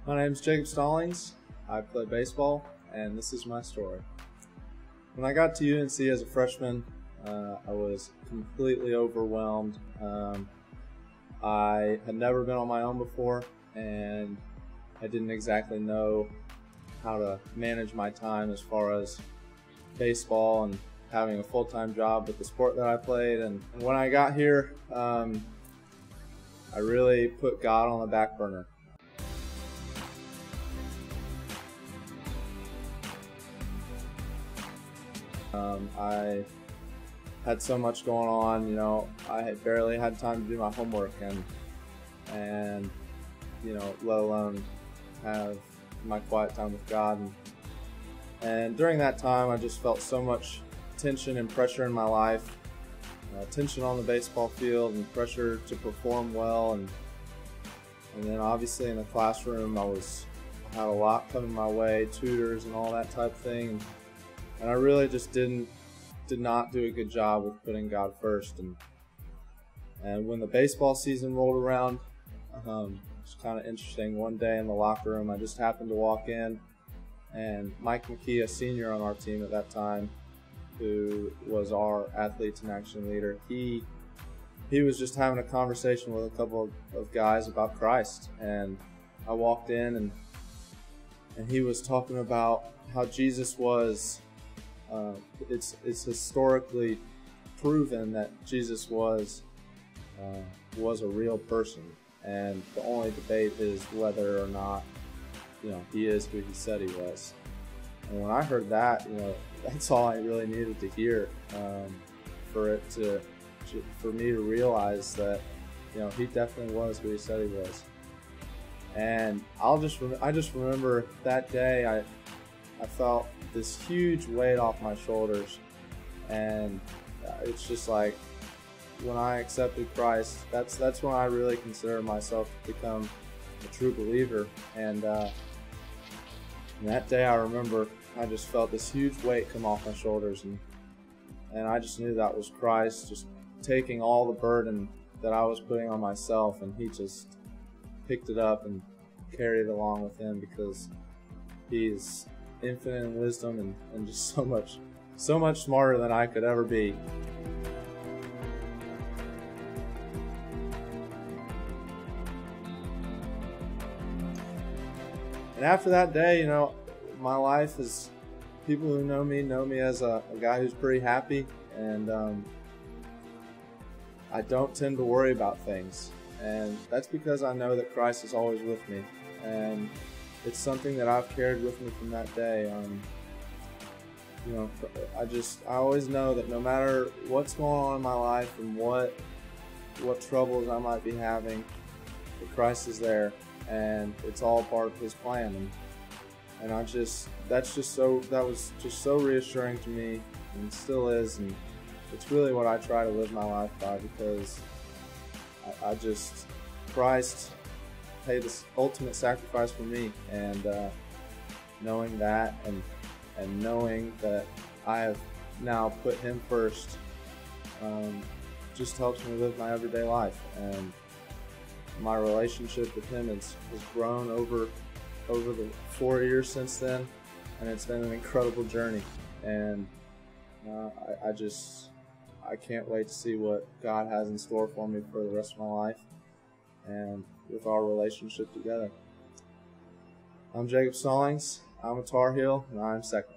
My name is Jacob Stallings. I play baseball, and this is my story. When I got to UNC as a freshman, I was completely overwhelmed. I had never been on my own before, and I didn't exactly know how to manage my time as far as baseball and having a full-time job with the sport that I played. And when I got here, I really put God on the back burner. I had so much going on, I had barely had time to do my homework and let alone have my quiet time with God. And during that time, I just felt so much tension and pressure in my life, tension on the baseball field and pressure to perform well. And then obviously in the classroom, I had a lot coming my way, tutors and all that type of thing. And I really just did not do a good job with putting God first. And when the baseball season rolled around, it was kind of interesting. One day in the locker room, I just happened to walk in, and Mike McKee, a senior on our team at that time, who was our athletes in action leader, he was just having a conversation with a couple of guys about Christ. And I walked in, and he was talking about how Jesus was. It's historically proven that Jesus was a real person, and the only debate is whether or not he is who he said he was. And when I heard that, that's all I really needed to hear for me to realize that he definitely was who he said he was. And I just remember that day I felt this huge weight off my shoulders, and it's just like when I accepted Christ, that's when I really consider myself to become a true believer. And that day I remember I just felt this huge weight come off my shoulders, and I just knew that was Christ just taking all the burden that I was putting on myself, and he just picked it up and carried it along with him, because he's infinite in wisdom and just so much smarter than I could ever be. And after that day, my life is, people who know me as a guy who's pretty happy, and I don't tend to worry about things. And that's because I know that Christ is always with me, and it's something that I've carried with me from that day. I always know that no matter what's going on in my life and what troubles I might be having, that Christ is there, and it's all part of His plan. And that was just so reassuring to me, and still is. And it's really what I try to live my life by, because Christ paid this ultimate sacrifice for me, and knowing that and knowing that I have now put Him first just helps me live my everyday life. And my relationship with Him has grown over the 4 years since then, and it's been an incredible journey. And I can't wait to see what God has in store for me for the rest of my life, and with our relationship together. I'm Jacob Stallings. I'm a Tar Heel, and I'm second.